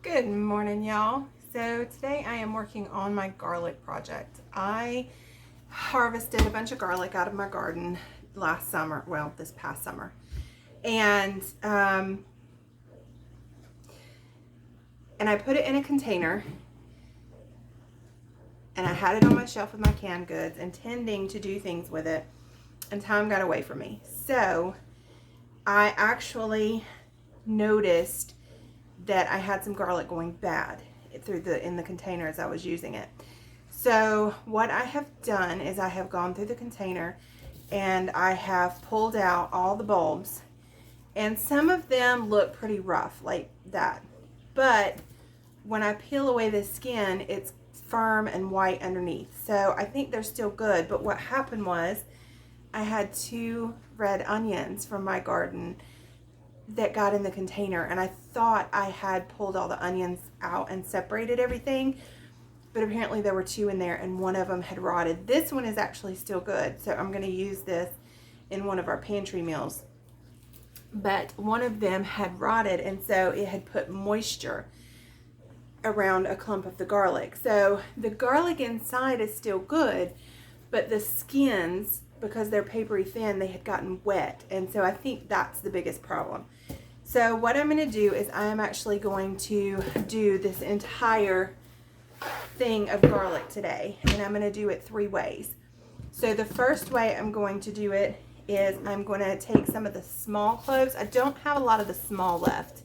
Good morning, y'all. So today I am working on my garlic project. I harvested a bunch of garlic out of my garden last summer, well, this past summer. And I put it in a container and I had it on my shelf with my canned goods, intending to do things with it, and time got away from me. So I actually noticed that I had some garlic going bad in the container as I was using it. So what I have done is I have gone through the container and I have pulled out all the bulbs, and some of them look pretty rough like that, but when I peel away the skin, it's firm and white underneath. So I think they're still good. But what happened was I had 2 red onions from my garden that got in the container, and I thought I had pulled all the onions out and separated everything, but apparently there were 2 in there and one of them had rotted. This one is actually still good, so I'm going to use this in one of our pantry meals, but one of them had rotted, and so it had put moisture around a clump of the garlic. So the garlic inside is still good, but the skins, because they're papery thin, they had gotten wet, and so I think that's the biggest problem. So what I'm going to do is I am actually going to do this entire thing of garlic today, and I'm going to do it 3 ways. So the first way I'm going to do it is I'm going to take some of the small cloves. I don't have a lot of the small left.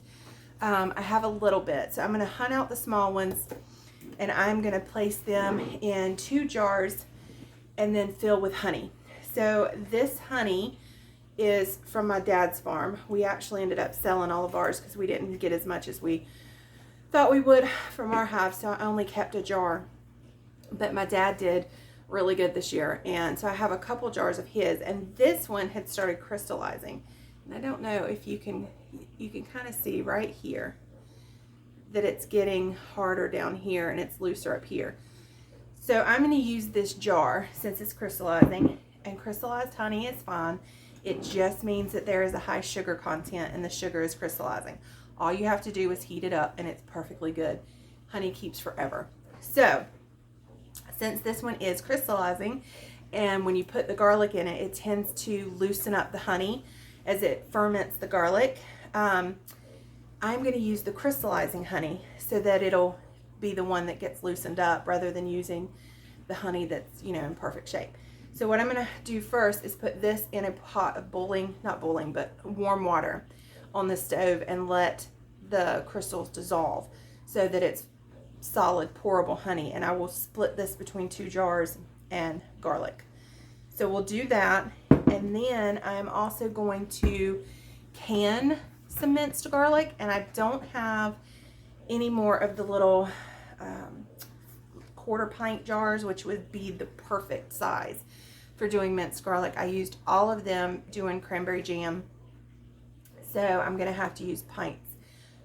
I have a little bit, so I'm going to hunt out the small ones, and I'm going to place them in 2 jars and then fill with honey. So this honey is from my dad's farm. We actually ended up selling all of ours because we didn't get as much as we thought we would from our hive, so I only kept a jar. But my dad did really good this year, and so I have a couple jars of his, and this one had started crystallizing. And I don't know if you can kind of see right here that it's getting harder down here and it's looser up here. So I'm going to use this jar since it's crystallizing, and crystallized honey is fine. It just means that there is a high sugar content and the sugar is crystallizing. All you have to do is heat it up and it's perfectly good. Honey keeps forever. So since this one is crystallizing, and when you put the garlic in it, it tends to loosen up the honey as it ferments the garlic, I'm going to use the crystallizing honey so that it'll be the one that gets loosened up rather than using the honey that's, in perfect shape. So what I'm going to do first is put this in a pot of not boiling, but warm water on the stove and let the crystals dissolve so that it's solid pourable honey, and I will split this between 2 jars and garlic. So we'll do that, and then I'm also going to can some minced garlic, and I don't have any more of the little 1/4 pint jars, which would be the perfect size for doing minced garlic. I used all of them doing cranberry jam, so I'm going to have to use pints,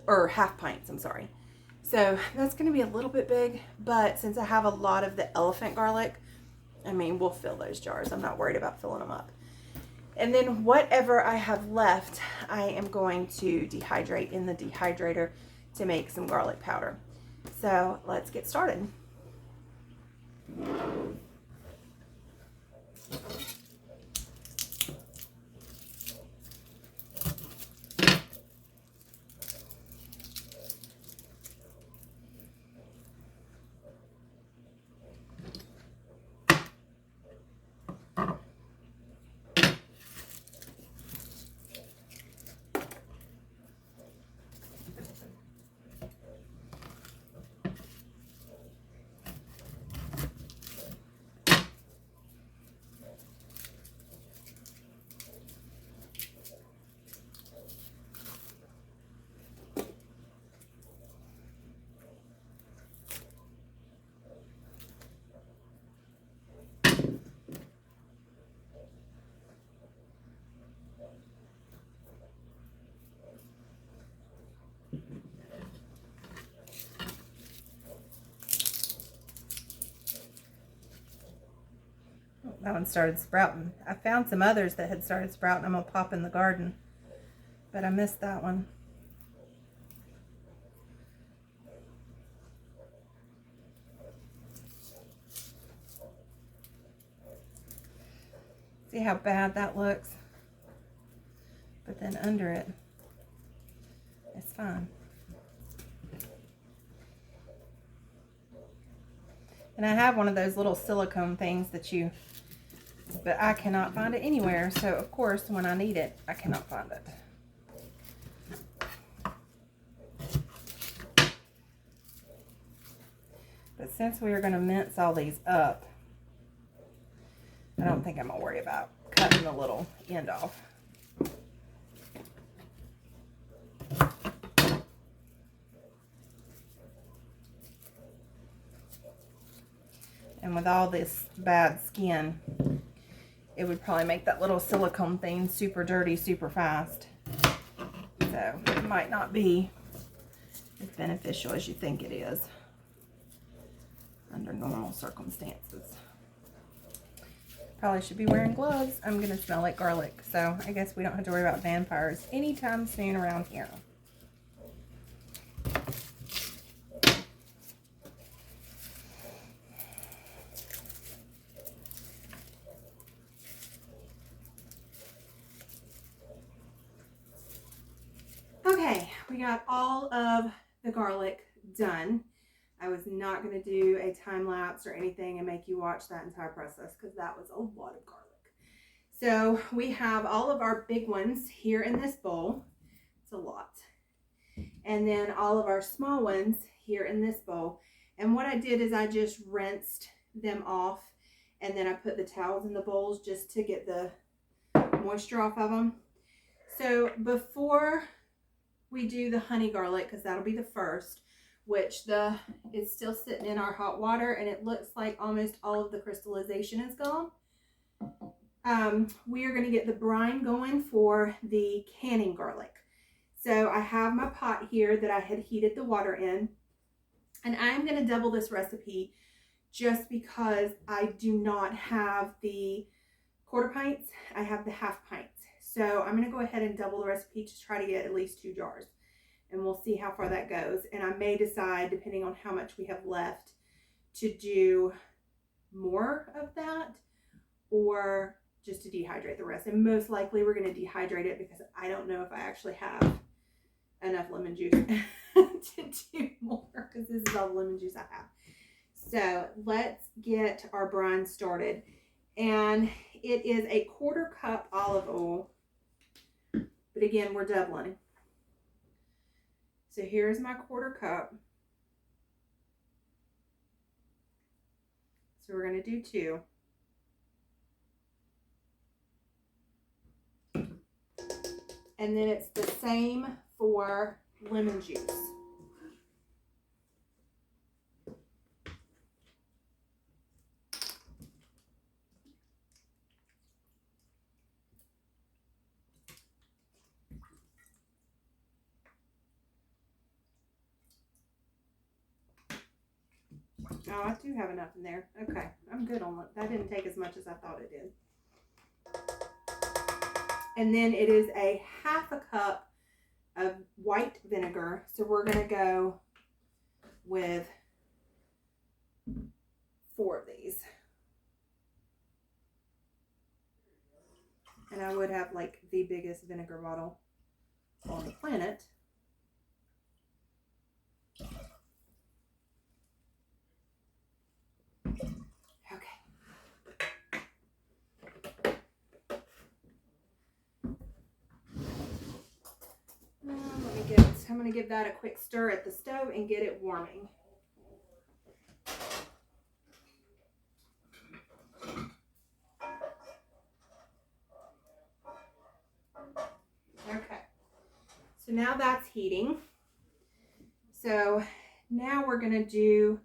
or half pints, I'm sorry. So that's going to be a little bit big, but since I have a lot of the elephant garlic, we'll fill those jars. I'm not worried about filling them up. And then whatever I have left, I am going to dehydrate in the dehydrator to make some garlic powder. So let's get started. That one started sprouting. I found some others that had started sprouting. I'm going to pop in the garden, but I missed that one. See how bad that looks? But then under it, it's fine. And I have one of those little silicone things that but I cannot find it anywhere. So of course, when I need it, I cannot find it. But since we are going to mince all these up, I don't think I'm going to worry about cutting the little end off. And with all this bad skin, it would probably make that little silicone thing super dirty super fast. So it might not be as beneficial as you think it is under normal circumstances. Probably should be wearing gloves. I'm going to smell like garlic. So I guess we don't have to worry about vampires anytime soon around here. Okay, we got all of the garlic done. I was not going to do a time lapse or anything and make you watch that entire process because that was a lot of garlic. So we have all of our big ones here in this bowl. It's a lot. And then all of our small ones here in this bowl. And what I did is I just rinsed them off and then I put the towels in the bowls just to get the moisture off of them. So before we do the honey garlic, because that'll be the first, which it's still sitting in our hot water and it looks like almost all of the crystallization is gone. We are going to get the brine going for the canning garlic. So I have my pot here that I had heated the water in, and I'm going to double this recipe just because I do not have the quarter pints. I have the half pints. So I'm going to go ahead and double the recipe to try to get at least 2 jars. And we'll see how far that goes. And I may decide, depending on how much we have left, to do more of that or just to dehydrate the rest. And most likely we're going to dehydrate it because I don't know if I actually have enough lemon juice to do more, because this is all the lemon juice I have. So let's get our brine started. And it is a 1/4 cup olive oil. But again, we're doubling. So here's my 1/4 cup. So we're going to do 2. And then it's the same for lemon juice. Oh, I do have enough in there. Okay, I'm good on that. That didn't take as much as I thought it did. And then it is a 1/2 cup of white vinegar. So we're going to go with 4 of these. And I would have like the biggest vinegar bottle on the planet. I'm going to give that a quick stir at the stove and get it warming. Okay, so now that's heating. So now we're going to do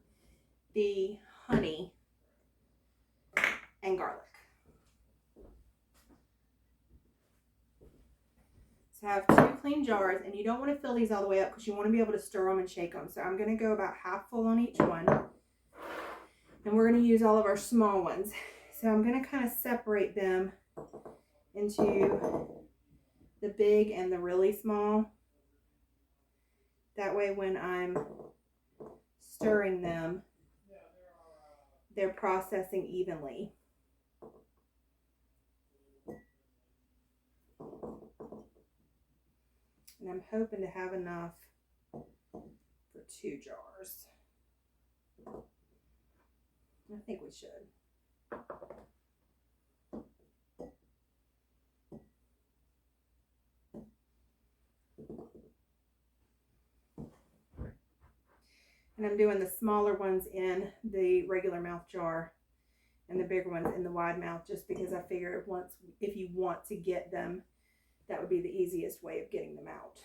the honey and garlic. So I have 2 clean jars, and you don't want to fill these all the way up because you want to be able to stir them and shake them. So I'm going to go about half full on each one. And we're going to use all of our small ones. So I'm going to kind of separate them into the big and the really small. That way when I'm stirring them, they're processing evenly. And I'm hoping to have enough for 2 jars. I think we should. And I'm doing the smaller ones in the regular mouth jar and the bigger ones in the wide mouth, just because I figure if you want to get them, that would be the easiest way of getting them out.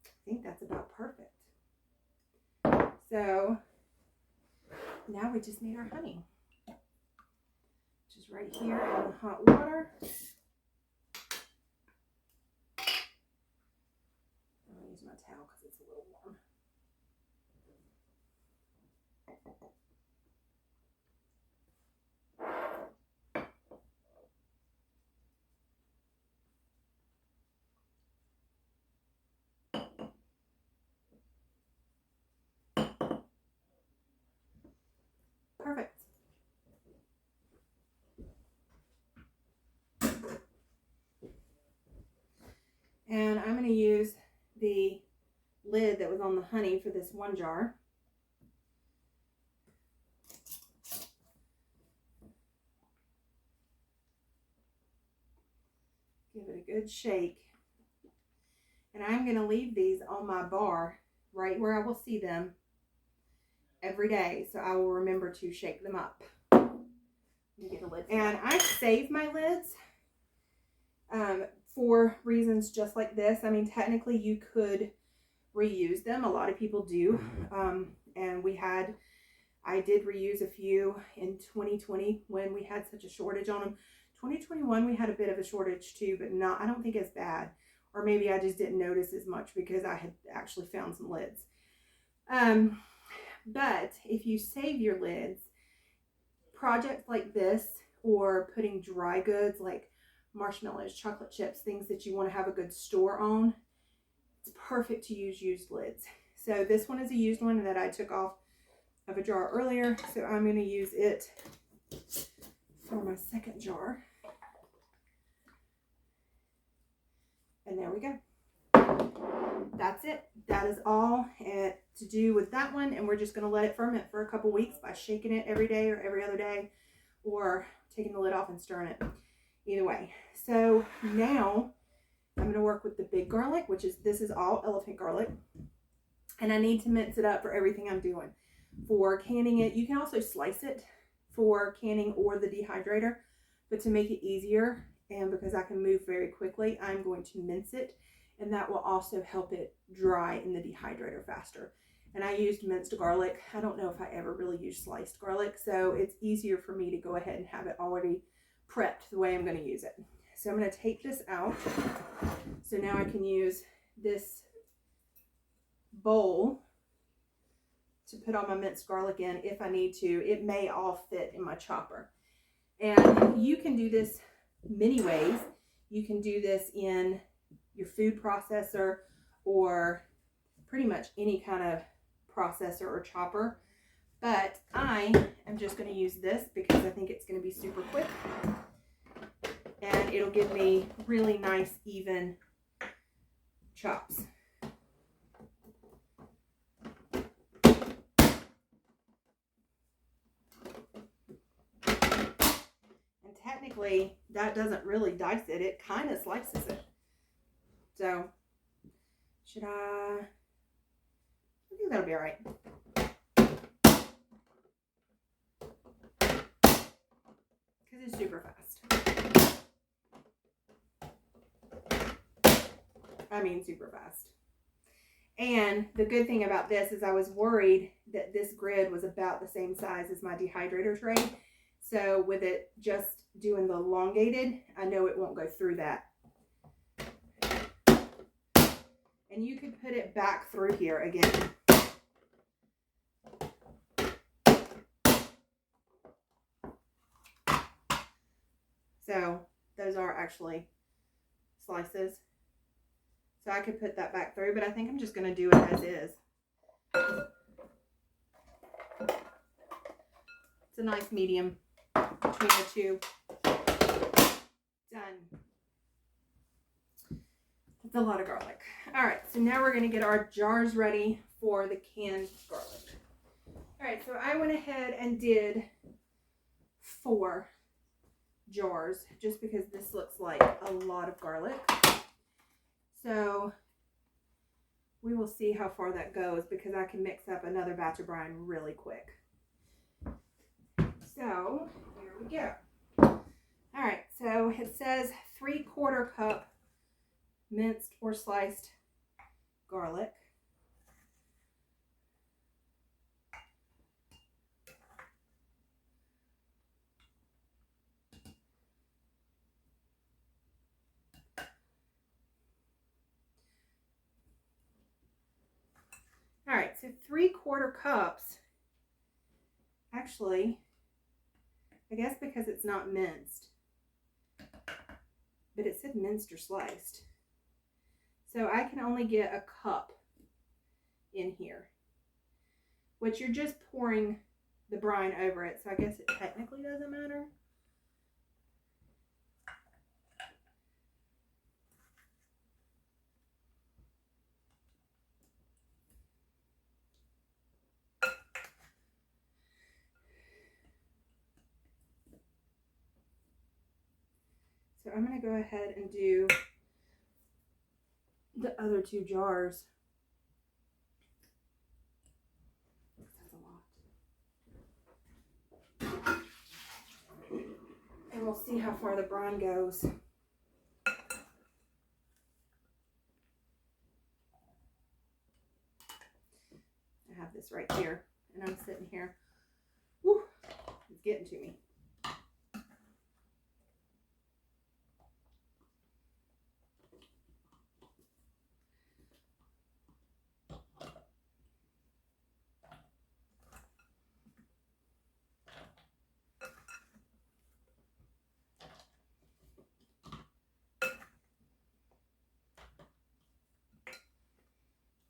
I think that's about perfect. So now we just need our honey, which is right here in the hot water. I'll use my towel because it's a little warm. Perfect. And I'm going to use the lid that was on the honey for this one jar. Give it a good shake. And I'm going to leave these on my bar right where I will see them every day, so I will remember to shake them up. Let me get a lid. And I save my lids for reasons just like this. I mean, technically you could reuse them. A lot of people do. And I did reuse a few in 2020 when we had such a shortage on them. 2021 we had a bit of a shortage too, but I don't think as bad. Or maybe I just didn't notice as much because I had actually found some lids. But if you save your lids, projects like this, or putting dry goods like marshmallows, chocolate chips, things that you want to have a good store on, it's perfect to use used lids. So this one is a used one that I took off of a jar earlier, so I'm going to use it for my second jar. And there we go. That's it. That is all to do with that one, and we're just going to let it ferment for a couple weeks by shaking it every day or every other day, or taking the lid off and stirring it. Either way. So now I'm going to work with the big garlic, this is all elephant garlic, and I need to mince it up for everything I'm doing. For canning it, you can also slice it for canning or the dehydrator, but to make it easier and because I can move very quickly, I'm going to mince it, and that will also help it dry in the dehydrator faster. And I used minced garlic. I don't know if I ever really used sliced garlic, so it's easier for me to go ahead and have it already prepped the way I'm going to use it. So I'm going to take this out. So now I can use this bowl to put all my minced garlic in if I need to. It may all fit in my chopper. And you can do this many ways. You can do this in your food processor or pretty much any kind of processor or chopper. But I am just going to use this because I think it's going to be super quick. And it'll give me really nice, even chops. And technically, that doesn't really dice it. It kind of slices it. So, I think that'll be all right. Because it's super fast. I mean, super fast. And the good thing about this is I was worried that this grid was about the same size as my dehydrator tray. So with it just doing the elongated, I know it won't go through that. And you could put it back through here again. So those are actually slices. So I could put that back through, but I think I'm just going to do it as is. It's a nice medium between the two. Done. That's a lot of garlic. All right, so now we're going to get our jars ready for the canned garlic. All right, so I went ahead and did 4 jars just because this looks like a lot of garlic. So we will see how far that goes because I can mix up another batch of brine really quick. So here we go. All right, so it says 3/4 cup minced or sliced garlic. All right, so 3/4 cups. Actually, I guess because it's not minced, but it said minced or sliced. So I can only get a cup in here, which you're just pouring the brine over it. So I guess it technically doesn't matter. So I'm going to go ahead and do the other 2 jars. That's a lot. And we'll see how far the brine goes. I have this right here, and I'm sitting here. Woo, it's getting to me.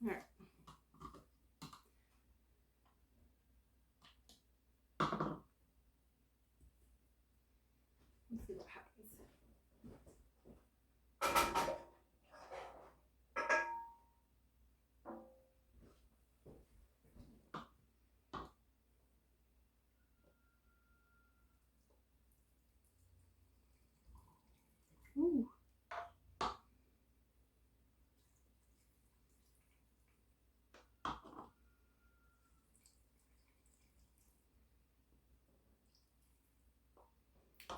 All right. Let's see what happens. Ooh.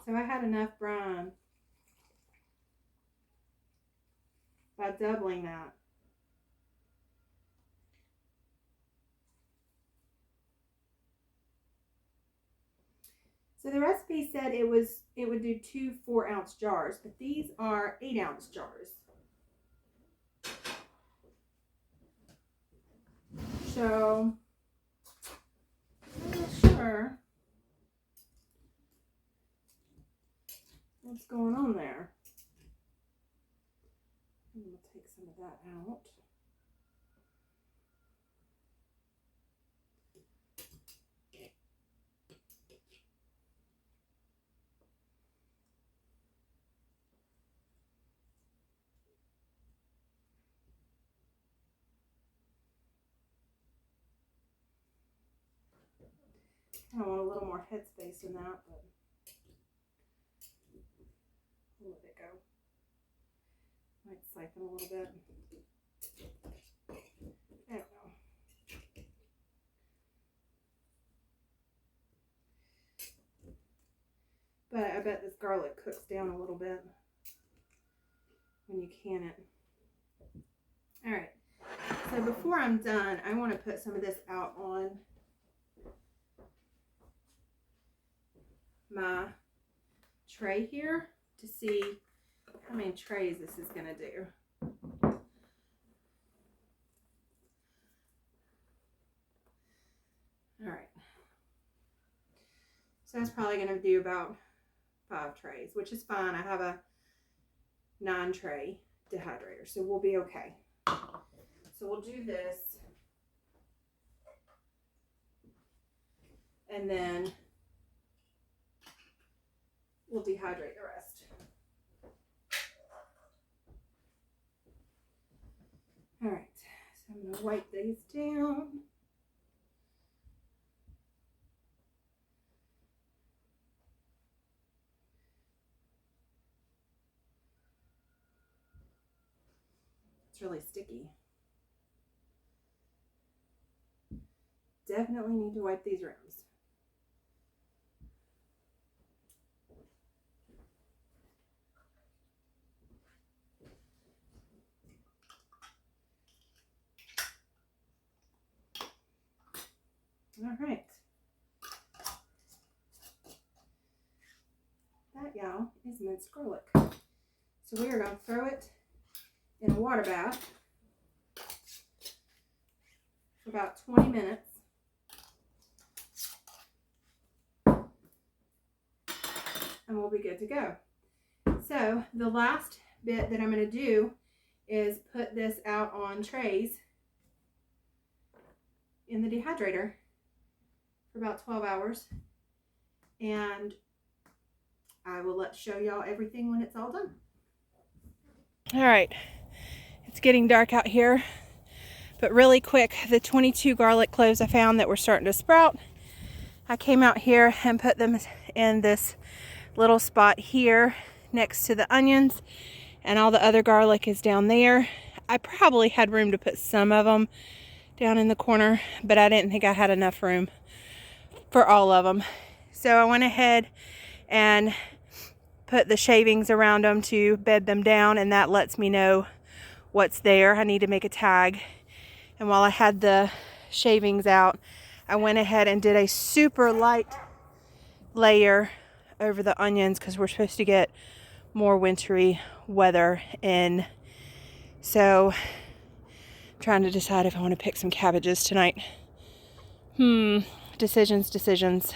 So I had enough brine by doubling that. So the recipe said it would do 2 4-ounce jars, but these are 8-ounce jars. So I'm not sure what's going on there. I'm going to take some of that out. I want a little more headspace in that, but we'll let it go. Might siphon a little bit. I don't know. But I bet this garlic cooks down a little bit when you can it. All right. So before I'm done, I want to put some of this out on my tray here to see how many trays this is going to do. All right. So that's probably going to do about 5 trays, which is fine. I have a 9 tray dehydrator, so we'll be okay. So we'll do this, and then we'll dehydrate the rest. All right, so I'm gonna wipe these down. It's really sticky. Definitely need to wipe these rooms. All right. That, y'all, is minced garlic. So we are going to throw it in a water bath for about 20 minutes. And we'll be good to go. So the last bit that I'm going to do is put this out on trays in the dehydrator for about 12 hours. And I will show y'all everything when it's all done. All right, it's getting dark out here, but really quick, the 22 garlic cloves I found that were starting to sprout, I came out here and put them in this little spot here next to the onions, and all the other garlic is down there. I probably had room to put some of them down in the corner, but I didn't think I had enough room for all of them. So I went ahead and put the shavings around them to bed them down, and that lets me know what's there. I need to make a tag. And while I had the shavings out, I went ahead and did a super light layer over the onions because we're supposed to get more wintry weather in. So I'm trying to decide if I want to pick some cabbages tonight. Decisions.